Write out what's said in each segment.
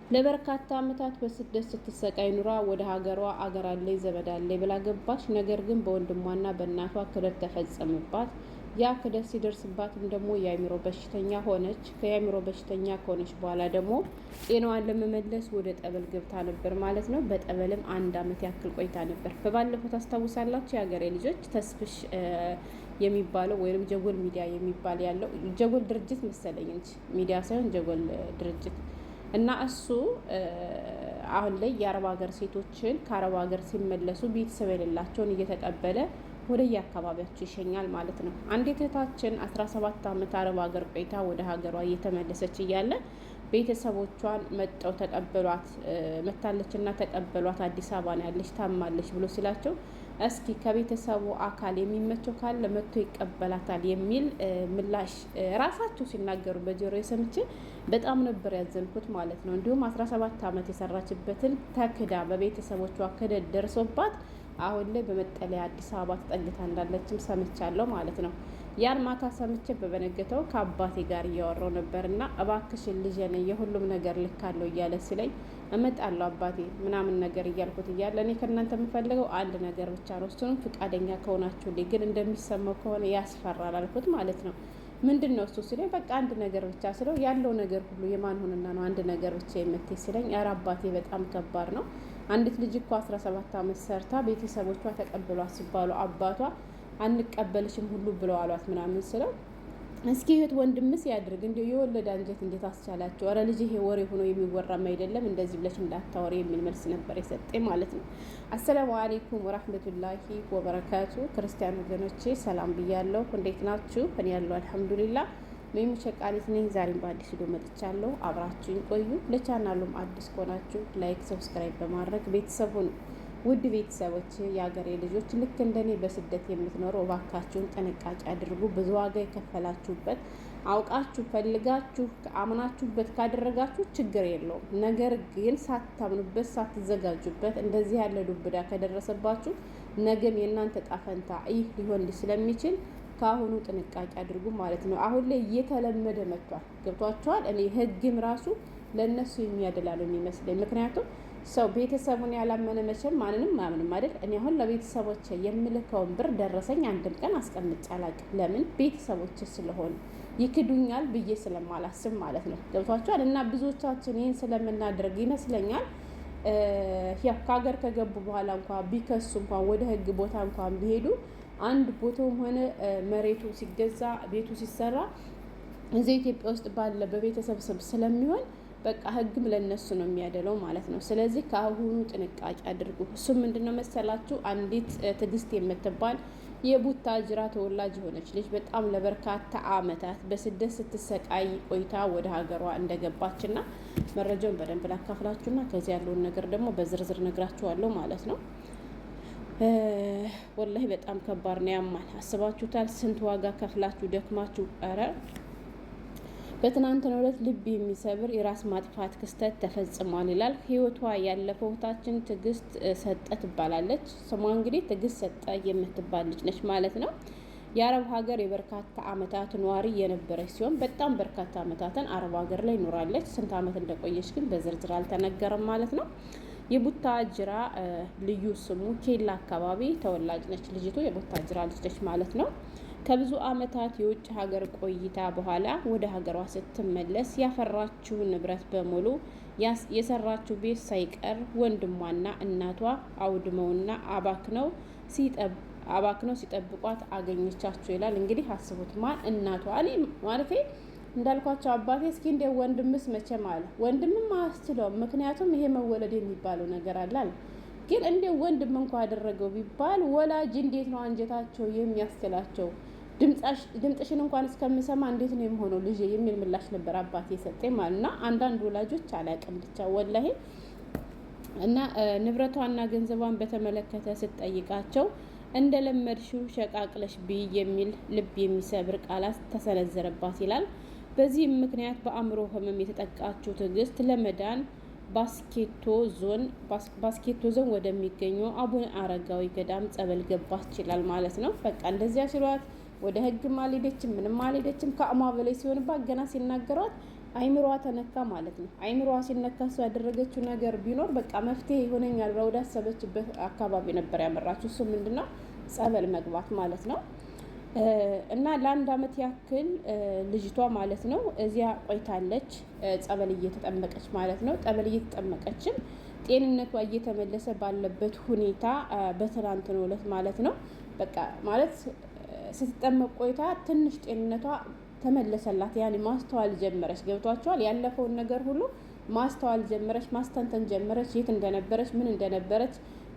ለበርካታ ዓመታት በስደት ስትሰቃይ ኑራ ወደ ሀገሯ አገር አለኝ ዘመድ አለኝ ብላ ገባች። ነገር ግን በወንድሟና በእናቷ ክደት ተፈጸመባት። ያ ክደት ሲደርስባትም ደግሞ የአእምሮ በሽተኛ ሆነች። ከየአእምሮ በሽተኛ ከሆነች በኋላ ደግሞ ጤናዋን ለመመለስ ወደ ጠበል ገብታ ነበር ማለት ነው። በጠበልም 1 ዓመት ያክል ቆይታ ነበር። በባለፈው ታስታውሳላችሁ የሀገሬ ልጆች ተስፍሽ የሚባለው ወይም ጀጎል ሚዲያ የሚባል ያለው ጀጎል ድርጅት መሰለኝ እንጂ ሚዲያ ሳይሆን ጀጎል ድርጅት እና እሱ አሁን ላይ የአረብ ሀገር ሴቶችን ከአረብ ሀገር ሲመለሱ ቤተሰብ የሌላቸውን እየተቀበለ ወደ የአካባቢያቸው ይሸኛል ማለት ነው። አንዲት እህታችን 17 ዓመት አረብ ሀገር ቆይታ ወደ ሀገሯ እየተመለሰች እያለ ቤተሰቦቿን መጠው ተቀበሏት፣ መታለችና ተቀበሏት፣ አዲስ አበባ ነው ያለች፣ ታማለች ብሎ ሲላቸው እስኪ ከቤተሰቡ አካል የሚመቸው ካለ መጥቶ ይቀበላታል የሚል ምላሽ ራሳቸው ሲናገሩ በጆሮ የሰምቼ በጣም ነበር ያዘንኩት ማለት ነው። እንዲሁም 17 ዓመት የሰራችበትን ተክዳ በቤተሰቦቿ ክደት ደርሶባት አሁን ላይ በመጠለያ አዲስ አበባ ተጠግታ እንዳለችም ሰምቻለሁ ማለት ነው። ያን ማታ ሰምቼ በበነገተው ከአባቴ ጋር እያወራው ነበርና እባክሽን ልጄ ነኝ የሁሉም ነገር ልክ አለው እያለ ሲለኝ እመጣለሁ አባቴ ምናምን ነገር እያልኩት እያለ እኔ ከእናንተ የምፈልገው አንድ ነገር ብቻ ነው፣ እሱንም ፍቃደኛ ከሆናችሁልኝ፣ ግን እንደሚሰማው ከሆነ ያስፈራል አልኩት ማለት ነው። ምንድን ነው እሱ ሲለኝ በቃ አንድ ነገር ብቻ ስለው ያለው ነገር ሁሉ የማን ሆንና ነው አንድ ነገር ብቻ የምትይ ሲለኝ ኧረ አባቴ በጣም ከባድ ነው። አንዲት ልጅ እኮ 17 ዓመት ሰርታ ቤተሰቦቿ ተቀብሏት ሲባሉ አባቷ አንቀበልሽም ሁሉ ብለው አሏት ምናምን ስለው እስኪ እህት ወንድምስ ያድርግ እንዲ የወለደ አንጀት እንዴት አስቻላቸው? ኧረ ልጅ ይሄ ወሬ ሆኖ የሚወራም አይደለም እንደዚህ ብለሽ እንዳታወሪ የሚል መልስ ነበር የሰጠኝ ማለት ነው። አሰላሙ አለይኩም ወራህመቱላሂ ወበረካቱ። ክርስቲያን ወገኖቼ ሰላም ብያለሁ። እንዴት ናችሁ? እኔ ያለው አልሐምዱሊላህ ሜሙ ሸቃሊት ነኝ። ዛሬም በአዲስ ቪዲዮ መጥቻለሁ። አብራችሁኝ ቆዩ። ለቻናሉም አዲስ ከሆናችሁ ላይክ፣ ሰብስክራይብ በማድረግ ቤተሰቡን ውድ ቤተሰቦች የሀገሬ ልጆች ልክ እንደኔ በስደት የምትኖሩ እባካችሁን ጥንቃቄ አድርጉ። ብዙ ዋጋ የከፈላችሁበት አውቃችሁ ፈልጋችሁ አምናችሁበት ካደረጋችሁ ችግር የለውም። ነገር ግን ሳታምኑበት ሳትዘጋጁበት እንደዚህ ያለ ዱብዳ ከደረሰባችሁ ነገም የእናንተ ጣፈንታ ይህ ሊሆን ስለሚችል ከአሁኑ ጥንቃቄ አድርጉ ማለት ነው። አሁን ላይ እየተለመደ መጥቷል። ገብቷችኋል? እኔ ህግም ራሱ ለእነሱ የሚያደላ ነው የሚመስለኝ። ምክንያቱም ሰው ቤተሰቡን ያላመነ መቼም ማንንም ማምንም አይደል። እኔ አሁን ለቤተሰቦች የምልከውን ብር ደረሰኝ አንድም ቀን አስቀምጬ አላውቅም። ለምን? ቤተሰቦች ስለሆኑ ይክዱኛል ብዬ ስለማላስብ ማለት ነው። ገብቷችኋል? እና ብዙዎቻችን ይህን ስለምናደርግ ይመስለኛል ያው ከሀገር ከገቡ በኋላ እንኳን ቢከሱ እንኳን ወደ ህግ ቦታ እንኳን ቢሄዱ አንድ ቦታውም ሆነ መሬቱ ሲገዛ ቤቱ ሲሰራ እዚህ ኢትዮጵያ ውስጥ ባለ በቤተሰብ ስም ስለሚሆን በቃ ህግም ለነሱ ነው የሚያደለው ማለት ነው። ስለዚህ ከአሁኑ ጥንቃቄ አድርጉ። እሱም ምንድነው መሰላችሁ አንዲት ትዕግስት የምትባል የቡታጅራ ተወላጅ የሆነች ልጅ በጣም ለበርካታ አመታት በስደት ስትሰቃይ ቆይታ ወደ ሀገሯ እንደገባችና መረጃውን በደንብ ላካፍላችሁና ከዚህ ያለውን ነገር ደግሞ በዝርዝር ነግራችኋለሁ ማለት ነው። ወላሂ በጣም ከባድ ነው፣ ያማል። አስባችሁታል? ስንት ዋጋ ከፍላችሁ ደክማችሁ ኧረ በትናንትናው ዕለት ልብ የሚሰብር የራስ ማጥፋት ክስተት ተፈጽሟል ይላል። ህይወቷ ያለፈው እህታችን ትዕግስት ሰጠ ትባላለች። ስሟ እንግዲህ ትዕግስት ሰጠ የምትባል ልጅ ነች ማለት ነው። የአረብ ሀገር የበርካታ አመታት ነዋሪ የነበረች ሲሆን በጣም በርካታ አመታትን አረብ ሀገር ላይ ኖራለች። ስንት አመት እንደቆየች ግን በዝርዝር አልተነገረም ማለት ነው። የቡታጅራ ልዩ ስሙ ኬላ አካባቢ ተወላጅ ነች ልጅቱ። የቡታጅራ ልጅ ነች ማለት ነው። ከብዙ አመታት የውጭ ሀገር ቆይታ በኋላ ወደ ሀገሯ ስትመለስ ያፈራችው ንብረት በሙሉ የሰራችው ቤት ሳይቀር ወንድሟና እናቷ አውድመውና አባክነው ሲጠብቋት አገኘቻቸው ይላል። እንግዲህ አስቡት፣ ማን እናቷ። እኔ ማለቴ እንዳልኳቸው አባቴ እስኪ እንደ ወንድምስ መቼም አለ ወንድምም አያስችለውም። ምክንያቱም ይሄ መወለድ የሚባለው ነገር አለ። ግን እንደ ወንድም እንኳ ያደረገው ቢባል ወላጅ እንዴት ነው አንጀታቸው የሚያስችላቸው? ድምፅሽን እንኳን እስከምሰማ እንዴት ነው የሚሆነው ልጅ የሚል ምላሽ ነበር አባቴ የሰጠኝ ማለት እና አንዳንድ ወላጆች አላቅም ብቻ ወላሂ። እና ንብረቷና ገንዘቧን በተመለከተ ስትጠይቃቸው እንደለመድሽው ሸቃቅለሽ ብይ የሚል ልብ የሚሰብር ቃላት ተሰነዘረባት ይላል። በዚህም ምክንያት በአእምሮ ህመም የተጠቃችው ትዕግስት ለመዳን ባስኬቶ ዞን ወደሚገኘው አቡነ አረጋዊ ገዳም ጸበል ገባች ይላል ማለት ነው። በቃ እንደዚያ ሲሏት ወደ ህግም አልሄደችም፣ ምንም አልሄደችም። ከአቅሟ በላይ ሲሆንባት ገና ሲናገሯት አይምሯ ተነካ ማለት ነው። አይምሯ ሲነካ እሱ ያደረገችው ነገር ቢኖር በቃ መፍትሄ ይሆነኛል ብላ ወደ አሰበችበት አካባቢ ነበር ያመራችው። እሱ ምንድነው ጸበል መግባት ማለት ነው። እና ለአንድ አመት ያክል ልጅቷ ማለት ነው እዚያ ቆይታለች፣ ጸበል እየተጠመቀች ማለት ነው። ጸበል እየተጠመቀችም ጤንነቷ እየተመለሰ ባለበት ሁኔታ በትናንትናው ዕለት ማለት ነው በቃ ማለት ስትጠመቅ ቆይታ ትንሽ ጤንነቷ ተመለሰላት። ያኔ ማስተዋል ጀመረች። ገብቷቸዋል። ያለፈውን ነገር ሁሉ ማስተዋል ጀመረች፣ ማስተንተን ጀመረች። የት እንደነበረች፣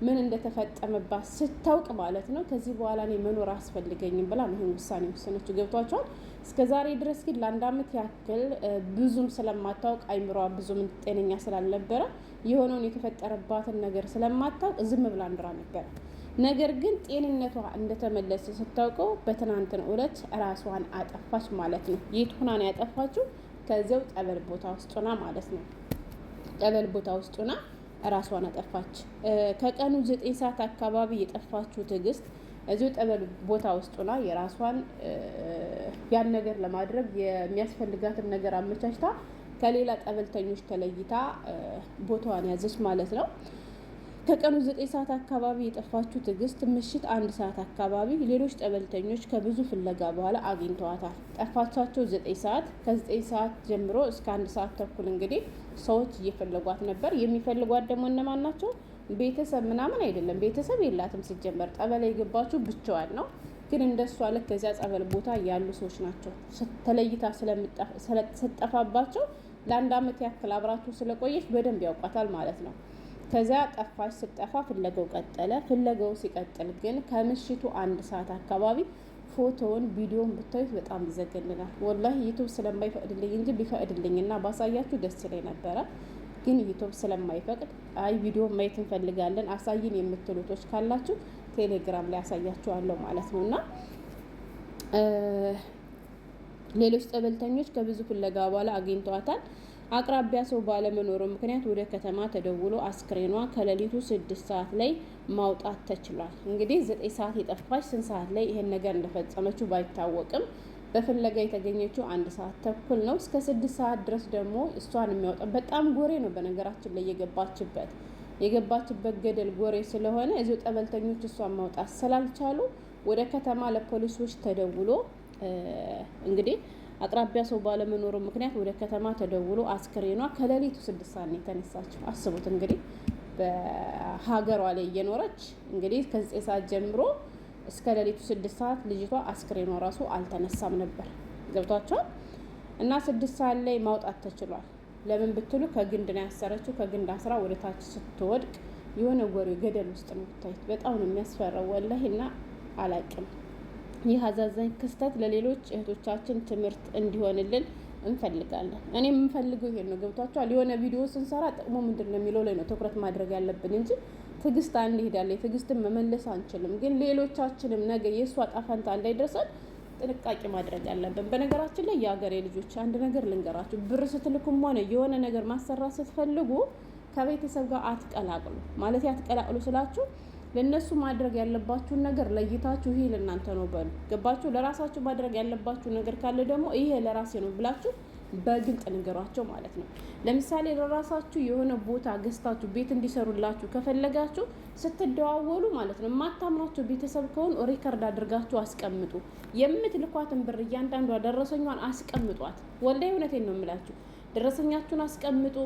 ምን እንደተፈጠመባት ስታውቅ ማለት ነው ከዚህ በኋላ እኔ መኖር አስፈልገኝም ብላ ነው ይሄን ውሳኔ ወሰነችው። ገብቷቸዋል። እስከ ዛሬ ድረስ ግን ለአንድ አመት ያክል ብዙም ስለማታውቅ አይምሯ ብዙም ጤነኛ ስላልነበረ የሆነውን የተፈጠረባትን ነገር ስለማታውቅ ዝም ብላ እንድራ ነበር። ነገር ግን ጤንነቷ እንደተመለሰ ስታውቀው በትናንትናው ዕለት ራሷን አጠፋች ማለት ነው። የት ሆና ነው ያጠፋችው? ከዚያው ጠበል ቦታ ውስጥ ሆና ማለት ነው። ጠበል ቦታ ውስጥ ሆና ራሷን አጠፋች። ከቀኑ 9 ሰዓት አካባቢ የጠፋችው ትዕግስት እዚሁ ጠበል ቦታ ውስጥ ሆና የራሷን ያን ነገር ለማድረግ የሚያስፈልጋትን ነገር አመቻችታ ከሌላ ጠበልተኞች ተለይታ ቦታዋን ያዘች ማለት ነው። ከቀኑ 9 ሰዓት አካባቢ የጠፋችው ትዕግስት ምሽት 1 ሰዓት አካባቢ ሌሎች ጠበልተኞች ከብዙ ፍለጋ በኋላ አግኝተዋታል። ጠፋቻቸው 9 ሰዓት። ከ9 ሰዓት ጀምሮ እስከ 1 ሰዓት ተኩል እንግዲህ ሰዎች እየፈለጓት ነበር። የሚፈልጓት ደግሞ እነማን ናቸው? ቤተሰብ ምናምን አይደለም። ቤተሰብ የላትም ሲጀመር። ጠበል የገባችው ብቻዋን ነው። ግን እንደሷ ልክ ከዚያ ጸበል ቦታ ያሉ ሰዎች ናቸው ተለይታ ስትጠፋባቸው ለአንድ አመት ያክል አብራችሁ ስለቆየች በደንብ ያውቋታል ማለት ነው። ከዚያ ጠፋች። ስትጠፋ ፍለጋው ቀጠለ። ፍለጋው ሲቀጥል ግን ከምሽቱ 1 ሰዓት አካባቢ ፎቶውን ቪዲዮን ብታዩት በጣም ይዘገንናል። ወላሂ ዩቱብ ስለማይፈቅድልኝ እንጂ ቢፈቅድልኝና ባሳያችሁ ደስ ይለኝ ነበረ። ግን ዩቱብ ስለማይፈቅድ አይ ቪዲዮ ማየት እንፈልጋለን አሳይን የምትሉቶች ካላችሁ ቴሌግራም ላይ አሳያችኋለሁ ማለት ነው። እና ሌሎች ጠበልተኞች ከብዙ ፍለጋ በኋላ አግኝተዋታል። አቅራቢያ ሰው ባለመኖሩ ምክንያት ወደ ከተማ ተደውሎ አስክሬኗ ከሌሊቱ 6 ሰዓት ላይ ማውጣት ተችሏል። እንግዲህ 9 ሰዓት የጠፋች ስንት ሰዓት ላይ ይሄን ነገር እንደፈጸመችው ባይታወቅም በፍለጋ የተገኘችው 1 ሰዓት ተኩል ነው። እስከ 6 ሰዓት ድረስ ደግሞ እሷን የሚያወጣ በጣም ጎሬ ነው። በነገራችን ላይ የገባችበት ገደል ጎሬ ስለሆነ እዚሁ ጠበልተኞች እሷን ማውጣት ስላልቻሉ ወደ ከተማ ለፖሊሶች ተደውሎ እንግዲህ አቅራቢያ ሰው ባለመኖሩ ምክንያት ወደ ከተማ ተደውሎ አስክሬኗ ከሌሊቱ 6 ሰዓት ነው የተነሳችው። አስቡት እንግዲህ በሀገሯ ላይ እየኖረች እንግዲህ ከ9 ሰዓት ጀምሮ እስከ ሌሊቱ 6 ሰዓት ልጅቷ አስክሬኗ ራሱ አልተነሳም ነበር። ገብቷቸዋል። እና 6 ሰዓት ላይ ማውጣት ተችሏል። ለምን ብትሉ ከግንድ ነው ያሰረችው። ከግንድ አስራ ወደ ታች ስትወድቅ የሆነ ጎሬ ገደል ውስጥ ነው የምታዩት። በጣም ነው የሚያስፈራው ወላሂ። እና አላቅም ይህ አዛዛኝ ክስተት ለሌሎች እህቶቻችን ትምህርት እንዲሆንልን እንፈልጋለን። እኔ የምፈልገው ይሄን ነው። ገብቷቸዋል። የሆነ ቪዲዮ ስንሰራ ጥቅሙ ምንድን ነው የሚለው ላይ ነው ትኩረት ማድረግ ያለብን እንጂ ትዕግስት አንድ ሄዳለች። ትዕግስትን መመለስ አንችልም። ግን ሌሎቻችንም ነገ የእሷ ጣፈንታ እንዳይደርሰን ጥንቃቄ ማድረግ ያለብን። በነገራችን ላይ የሀገሬ ልጆች አንድ ነገር ልንገራችሁ። ብር ስትልኩም ሆነ የሆነ ነገር ማሰራት ስትፈልጉ ከቤተሰብ ጋር አትቀላቅሉ። ማለት አትቀላቅሉ ስላችሁ ለነሱ ማድረግ ያለባችሁን ነገር ለይታችሁ ይሄ ለእናንተ ነው በሉ። ገባችሁ? ለራሳችሁ ማድረግ ያለባችሁ ነገር ካለ ደግሞ ይሄ ለራሴ ነው ብላችሁ በግልጽ ንገሯቸው ማለት ነው። ለምሳሌ ለራሳችሁ የሆነ ቦታ ገዝታችሁ ቤት እንዲሰሩላችሁ ከፈለጋችሁ ስትደዋወሉ ማለት ነው የማታምኗቸው ቤተሰብ ከሆኑ ሪከርድ አድርጋችሁ አስቀምጡ። የምትልኳትን ብር እያንዳንዷ ደረሰኛዋን አስቀምጧት። ወላሂ እውነቴን ነው የምላችሁ። ደረሰኛችሁን አስቀምጡ።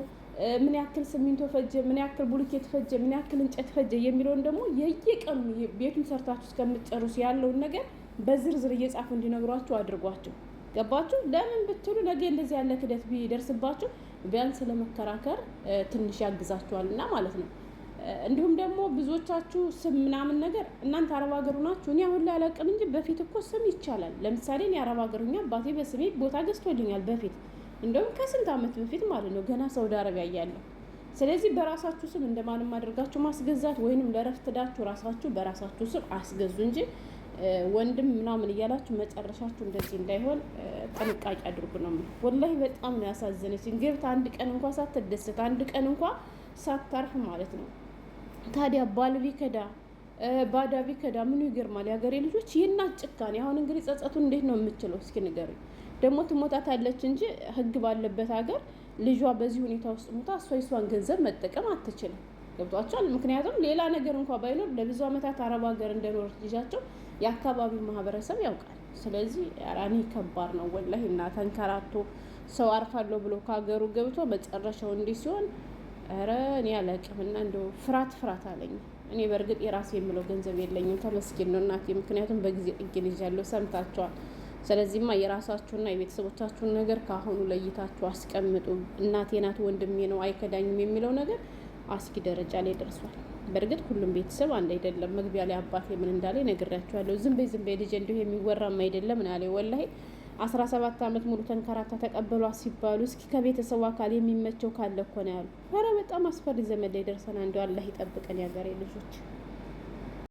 ምን ያክል ሲሚንቶ ፈጀ፣ ምን ያክል ቡልኬት ፈጀ፣ ምን ያክል እንጨት ፈጀ የሚለውን ደግሞ የየቀኑ ቤቱን ሰርታችሁ እስከምትጨርሱ ያለውን ነገር በዝርዝር እየጻፉ እንዲነግሯችሁ አድርጓቸው። ገባችሁ? ለምን ብትሉ ነገ እንደዚህ ያለ ክደት ቢደርስባችሁ ቢያንስ ለመከራከር ትንሽ ያግዛችኋልና ማለት ነው። እንዲሁም ደግሞ ብዙዎቻችሁ ስም ምናምን ነገር እናንተ አረብ ሀገር ናችሁ። እኔ አሁን ላይ አላውቅም እንጂ በፊት እኮ ስም ይቻላል። ለምሳሌ እኔ አረብ ሀገር ሆኜ አባቴ በስሜ ቦታ ገዝቶልኛል በፊት እንደውም ከስንት ዓመት በፊት ማለት ነው ገና ሳውዲ አረቢያ እያለሁ። ስለዚህ በራሳችሁ ስም እንደማንም አድርጋችሁ ማስገዛት ወይንም ለረፍት ዳችሁ ራሳችሁ በራሳችሁ ስም አስገዙ እንጂ ወንድም ምናምን እያላችሁ መጨረሻችሁ እንደዚህ እንዳይሆን ጥንቃቄ አድርጉ ነው። ወላሂ በጣም ነው ያሳዘነችኝ። ገብታ አንድ ቀን እንኳን ሳትደሰት አንድ ቀን እንኳን ሳታርፍ ማለት ነው። ታዲያ ባል ቢከዳ ባዳ ቢከዳ ምኑ ይገርማል? የሀገሬ ልጆች የእናት ጭካኔ። አሁን እንግዲህ ጸጸቱን እንዴት ነው የምችለው? እስኪ ንገሩኝ። ደግሞ ትሞታታለች እንጂ ህግ ባለበት ሀገር ልጇ በዚህ ሁኔታ ውስጥ ሞታ እሷ የሷን ገንዘብ መጠቀም አትችልም። ገብቷቸዋል። ምክንያቱም ሌላ ነገር እንኳ ባይኖር ለብዙ ዓመታት አረብ ሀገር እንደኖረች ልጃቸው የአካባቢው ማህበረሰብ ያውቃል። ስለዚህ እኔ ከባድ ነው ወላሂ እና ተንከራቶ ሰው አርፋለሁ ብሎ ከሀገሩ ገብቶ መጨረሻው እንዲህ ሲሆን ኧረ እኔ አላቅምና እንደው ፍርሃት አለኝ። እኔ በእርግጥ የራሴ የምለው ገንዘብ የለኝም፣ ተመስገን ነው እናቴ። ምክንያቱም በጊዜ ጥጌን ይዣለሁ፣ ሰምታችኋል። ስለዚህማ የራሳችሁና የቤተሰቦቻችሁን ነገር ከአሁኑ ለይታችሁ አስቀምጡ። እናቴ ናት ወንድሜ ነው አይከዳኝም የሚለው ነገር አስጊ ደረጃ ላይ ደርሷል። በእርግጥ ሁሉም ቤተሰብ አንድ አይደለም። መግቢያ ላይ አባቴ ምን እንዳለ ነግሬያችኋለሁ። ዝም በይ ልጅ እንዲሁ የሚወራም አይደለም ምን አለ። ወላሂ 17 ዓመት ሙሉ ተንከራታ ተቀበሏት ሲባሉ እስኪ ከቤተሰቡ አካል የሚመቸው ካለ እኮ ነው ያሉ። ኧረ በጣም አስፈሪ ዘመን ላይ ደርሰና እንደው አላህ ይጠብቀን ያገሬ ልጆች።